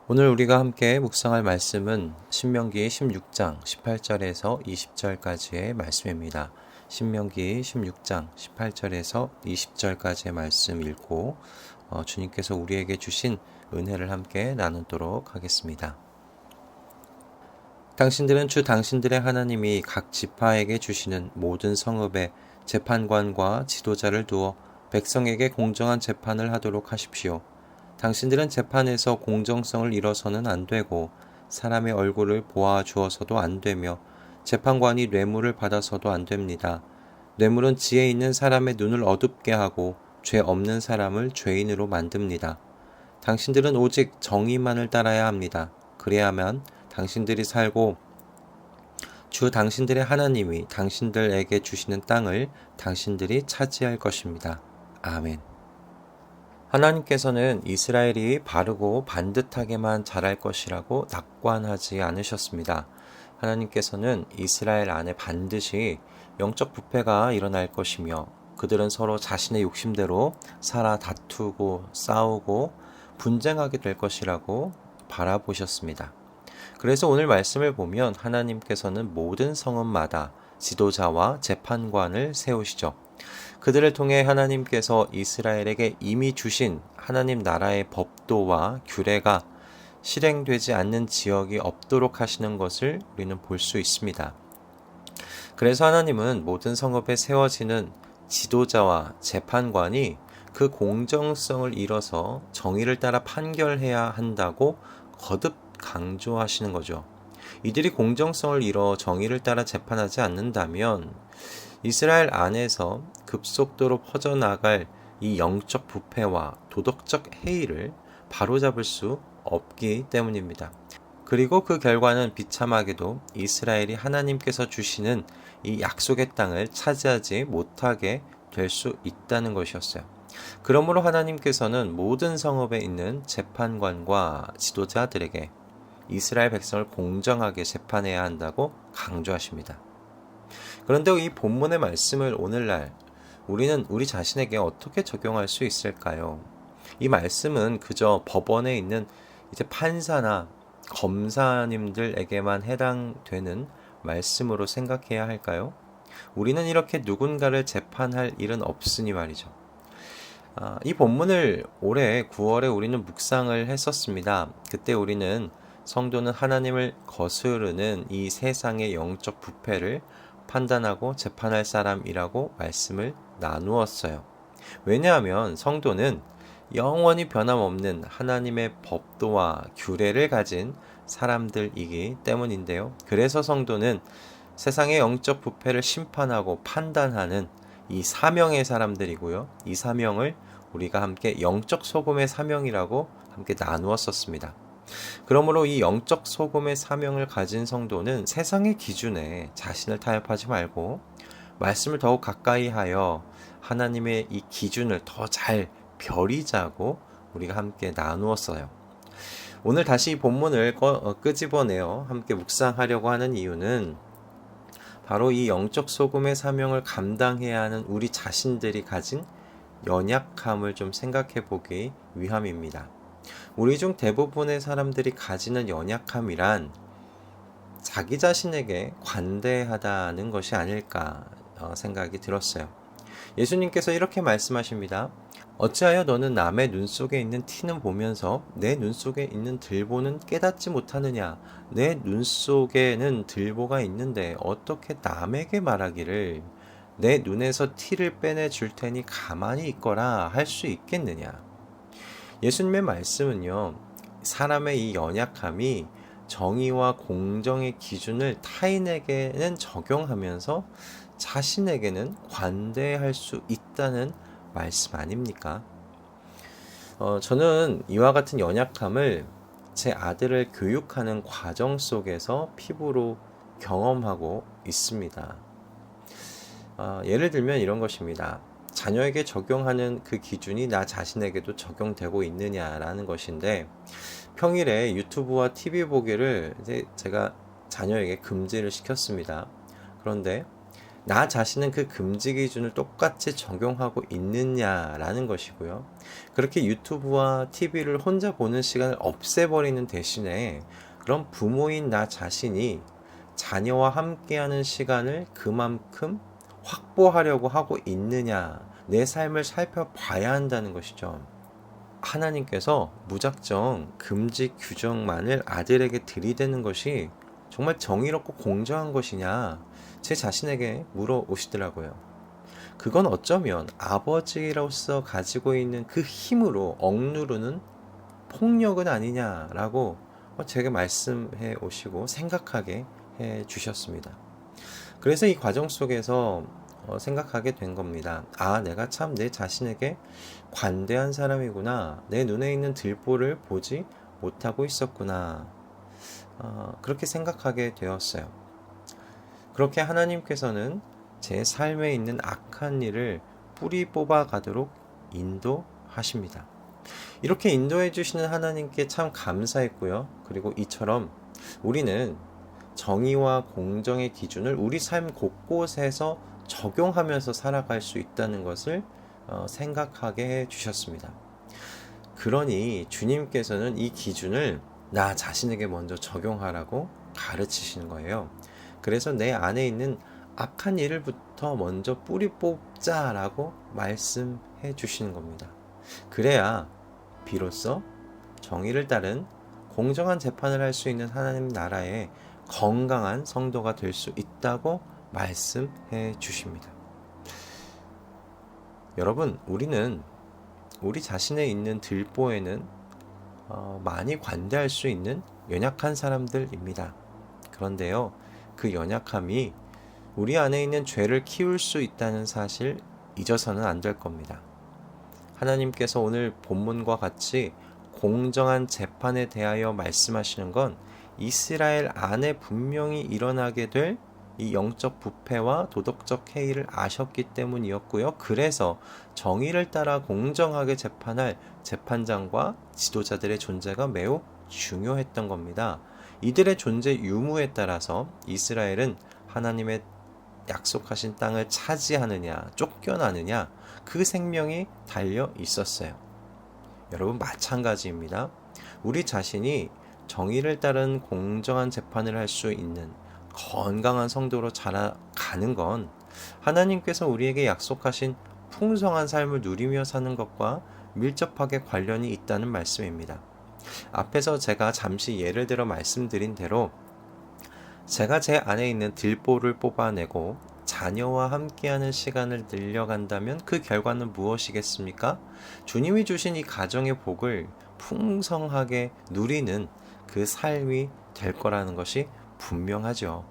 오늘 우리가 함께 묵상할 말씀은 신명기 16장 18절에서 20절까지의 말씀입니다. 신명기 16장 18절에서 20절까지의 말씀 읽고 주님께서 우리에게 주신 은혜를 함께 나누도록 하겠습니다. 당신들은 주 당신들의 하나님이 각 지파에게 주시는 모든 성읍에 재판관과 지도자를 두어 백성에게 공정한 재판을 하도록 하십시오. 당신들은 재판에서 공정성을 잃어서는 안 되고 사람의 얼굴을 보아주어서도 안 되며 재판관이 뇌물을 받아서도 안 됩니다. 뇌물은 지혜 있는 사람의 눈을 어둡게 하고 죄 없는 사람을 죄인으로 만듭니다. 당신들은 오직 정의만을 따라야 합니다. 그래야만 당신들이 살고 주 당신들의 하나님이 당신들에게 주시는 땅을 당신들이 차지할 것입니다. 아멘. 하나님께서는 이스라엘이 바르고 반듯하게만 자랄 것이라고 낙관하지 않으셨습니다. 하나님께서는 이스라엘 안에 반드시 영적 부패가 일어날 것이며 그들은 서로 자신의 욕심대로 살아 다투고 싸우고 분쟁하게 될 것이라고 바라보셨습니다. 그래서 오늘 말씀을 보면 하나님께서는 모든 성읍마다 지도자와 재판관을 세우시죠. 그들을 통해 하나님께서 이스라엘에게 이미 주신 하나님 나라의 법도와 규례가 실행되지 않는 지역이 없도록 하시는 것을 우리는 볼 수 있습니다. 그래서 하나님은 모든 성읍에 세워지는 지도자와 재판관이 그 공정성을 잃어서 정의를 따라 판결해야 한다고 거듭 강조하시는 거죠. 이들이 공정성을 잃어 정의를 따라 재판하지 않는다면 이스라엘 안에서 급속도로 퍼져나갈 이 영적 부패와 도덕적 해이를 바로잡을 수 없기 때문입니다. 그리고 그 결과는 비참하게도 이스라엘이 하나님께서 주시는 이 약속의 땅을 차지하지 못하게 될 수 있다는 것이었어요. 그러므로 하나님께서는 모든 성읍에 있는 재판관과 지도자들에게 이스라엘 백성을 공정하게 재판해야 한다고 강조하십니다. 그런데 이 본문의 말씀을 오늘날 우리는 우리 자신에게 어떻게 적용할 수 있을까요? 이 말씀은 그저 법원에 있는 이제 판사나 검사님들에게만 해당되는 말씀으로 생각해야 할까요? 우리는 이렇게 누군가를 재판할 일은 없으니 말이죠. 이 본문을 올해 9월에 우리는 묵상을 했었습니다. 그때 우리는 성도는 하나님을 거스르는 이 세상의 영적 부패를 판단하고 재판할 사람이라고 말씀을 나누었어요. 왜냐하면 성도는 영원히 변함없는 하나님의 법도와 규례를 가진 사람들이기 때문인데요. 그래서 성도는 세상의 영적 부패를 심판하고 판단하는 이 사명의 사람들이고요. 이 사명을 우리가 함께 영적 소금의 사명이라고 함께 나누었었습니다. 그러므로 이 영적 소금의 사명을 가진 성도는 세상의 기준에 자신을 타협하지 말고 말씀을 더욱 가까이 하여 하나님의 이 기준을 더 잘 벼리자고 우리가 함께 나누었어요. 오늘 다시 이 본문을 끄집어내어 함께 묵상하려고 하는 이유는 바로 이 영적 소금의 사명을 감당해야 하는 우리 자신들이 가진 연약함을 좀 생각해 보기 위함입니다. 우리 중 대부분의 사람들이 가지는 연약함이란 자기 자신에게 관대하다는 것이 아닐까 생각이 들었어요. 예수님께서 이렇게 말씀하십니다. 어찌하여 너는 남의 눈 속에 있는 티는 보면서 내 눈 속에 있는 들보는 깨닫지 못하느냐? 내 눈 속에는 들보가 있는데 어떻게 남에게 말하기를 내 눈에서 티를 빼내 줄 테니 가만히 있거라 할 수 있겠느냐? 예수님의 말씀은요, 사람의 이 연약함이 정의와 공정의 기준을 타인에게는 적용하면서 자신에게는 관대할 수 있다는 말씀 아닙니까? 저는 이와 같은 연약함을 제 아들을 교육하는 과정 속에서 피부로 경험하고 있습니다. 예를 들면 이런 것입니다. 자녀에게 적용하는 그 기준이 나 자신에게도 적용되고 있느냐라는 것인데, 평일에 유튜브와 TV 보기를 제가 자녀에게 금지를 시켰습니다. 그런데 나 자신은 그 금지 기준을 똑같이 적용하고 있느냐라는 것이고요. 그렇게 유튜브와 TV를 혼자 보는 시간을 없애버리는 대신에 그럼 부모인 나 자신이 자녀와 함께하는 시간을 그만큼 확보하려고 하고 있느냐, 내 삶을 살펴봐야 한다는 것이죠. 하나님께서 무작정 금지 규정만을 아들에게 들이대는 것이 정말 정의롭고 공정한 것이냐, 제 자신에게 물어오시더라고요. 그건 어쩌면 아버지로서 가지고 있는 그 힘으로 억누르는 폭력은 아니냐라고 제게 말씀해 오시고 생각하게 해 주셨습니다. 그래서 이 과정 속에서 생각하게 된 겁니다. 아, 내가 참 내 자신에게 관대한 사람이구나. 내 눈에 있는 들보를 보지 못하고 있었구나. 그렇게 생각하게 되었어요. 그렇게 하나님께서는 제 삶에 있는 악한 일을 뿌리 뽑아 가도록 인도하십니다. 이렇게 인도해 주시는 하나님께 참 감사했고요. 그리고 이처럼 우리는 정의와 공정의 기준을 우리 삶 곳곳에서 적용하면서 살아갈 수 있다는 것을 생각하게 해 주셨습니다. 그러니 주님께서는 이 기준을 나 자신에게 먼저 적용하라고 가르치시는 거예요. 그래서 내 안에 있는 악한 일을부터 먼저 뿌리 뽑자라고 말씀해 주시는 겁니다. 그래야 비로소 정의를 따른 공정한 재판을 할 수 있는 하나님 나라의 건강한 성도가 될 수 있다고 말씀해 주십니다. 여러분, 우리는 우리 자신에 있는 들보에는 많이 관대할 수 있는 연약한 사람들입니다. 그런데요, 그 연약함이 우리 안에 있는 죄를 키울 수 있다는 사실 잊어서는 안 될 겁니다. 하나님께서 오늘 본문과 같이 공정한 재판에 대하여 말씀하시는 건 이스라엘 안에 분명히 일어나게 될 이 영적 부패와 도덕적 해이를 아셨기 때문이었고요. 그래서 정의를 따라 공정하게 재판할 재판장과 지도자들의 존재가 매우 중요했던 겁니다. 이들의 존재 유무에 따라서 이스라엘은 하나님의 약속하신 땅을 차지하느냐 쫓겨나느냐 그 생명이 달려 있었어요. 여러분, 마찬가지입니다. 우리 자신이 정의를 따른 공정한 재판을 할 수 있는 건강한 성도로 자라가는 건 하나님께서 우리에게 약속하신 풍성한 삶을 누리며 사는 것과 밀접하게 관련이 있다는 말씀입니다. 앞에서 제가 잠시 예를 들어 말씀드린 대로 제가 제 안에 있는 들보를 뽑아내고 자녀와 함께하는 시간을 늘려간다면 그 결과는 무엇이겠습니까? 주님이 주신 이 가정의 복을 풍성하게 누리는 그 삶이 될 거라는 것이 분명하죠.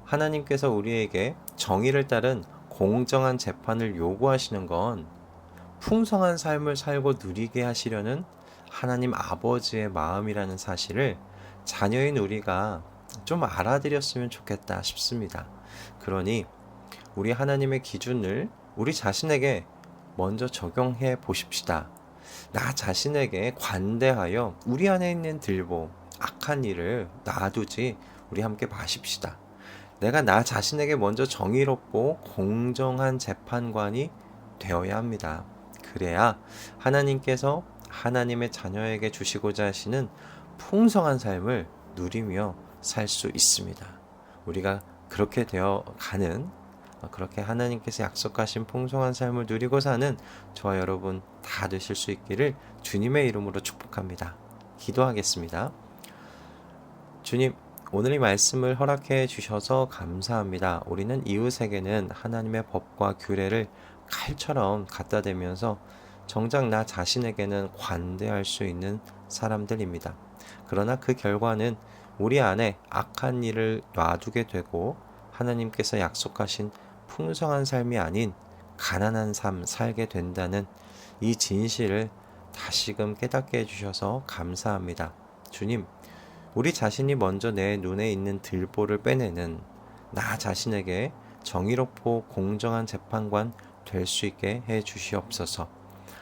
하나님께서 우리에게 정의를 따른 공정한 재판을 요구하시는 건 풍성한 삶을 살고 누리게 하시려는 하나님 아버지의 마음이라는 사실을 자녀인 우리가 좀 알아들였으면 좋겠다 싶습니다. 그러니 우리 하나님의 기준을 우리 자신에게 먼저 적용해 보십시다. 나 자신에게 관대하여 우리 안에 있는 들보, 악한 일을 놔두지 우리 함께 마십시다. 내가 나 자신에게 먼저 정의롭고 공정한 재판관이 되어야 합니다. 그래야 하나님께서 하나님의 자녀에게 주시고자 하시는 풍성한 삶을 누리며 살 수 있습니다. 우리가 그렇게 되어 가는, 그렇게 하나님께서 약속하신 풍성한 삶을 누리고 사는 저와 여러분 다 되실 수 있기를 주님의 이름으로 축복합니다. 기도하겠습니다. 주님, 오늘 이 말씀을 허락해 주셔서 감사합니다. 우리는 이웃에게는 하나님의 법과 규례를 칼처럼 갖다 대면서 정작 나 자신에게는 관대할 수 있는 사람들입니다. 그러나 그 결과는 우리 안에 악한 일을 놔두게 되고 하나님께서 약속하신 풍성한 삶이 아닌 가난한 삶 살게 된다는 이 진실을 다시금 깨닫게 해주셔서 감사합니다. 주님, 우리 자신이 먼저 내 눈에 있는 들보를 빼내는 나 자신에게 정의롭고 공정한 재판관 될 수 있게 해 주시옵소서.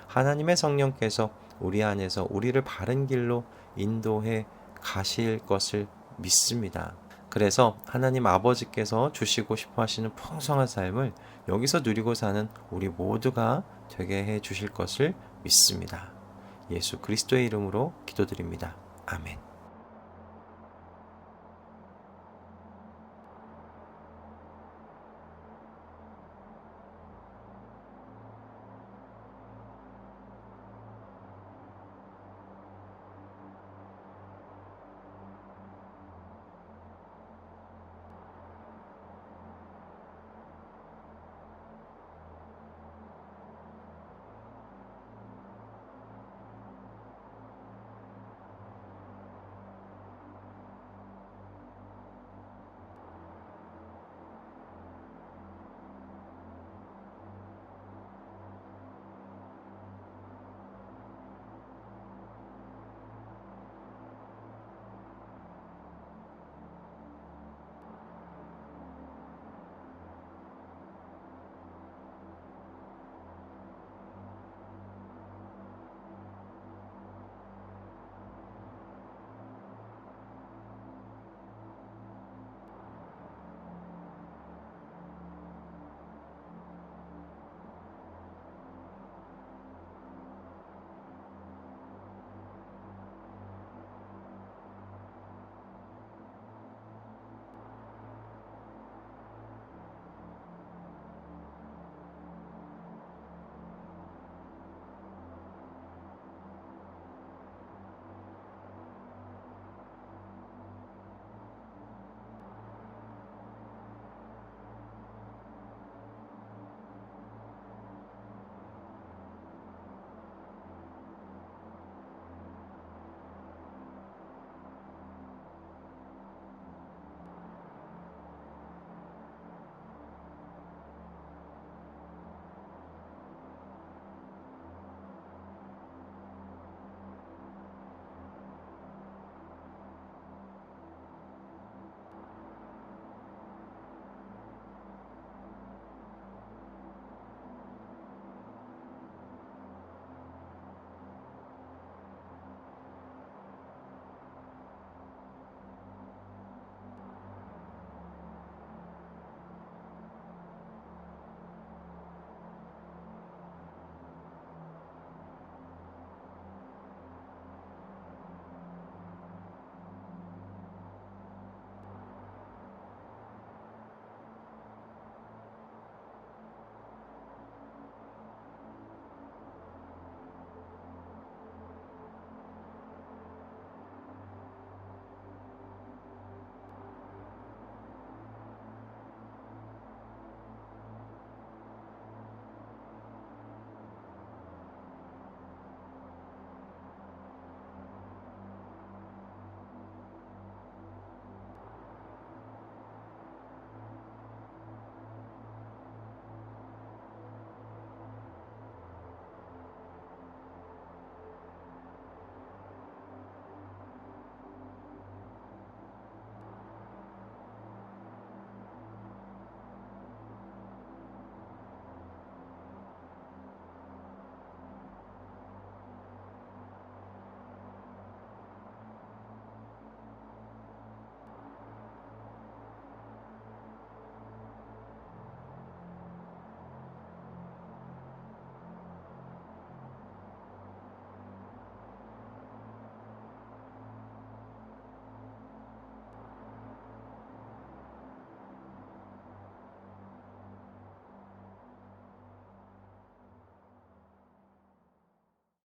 하나님의 성령께서 우리 안에서 우리를 바른 길로 인도해 가실 것을 믿습니다. 그래서 하나님 아버지께서 주시고 싶어 하시는 풍성한 삶을 여기서 누리고 사는 우리 모두가 되게 해 주실 것을 믿습니다. 예수 그리스도의 이름으로 기도드립니다. 아멘.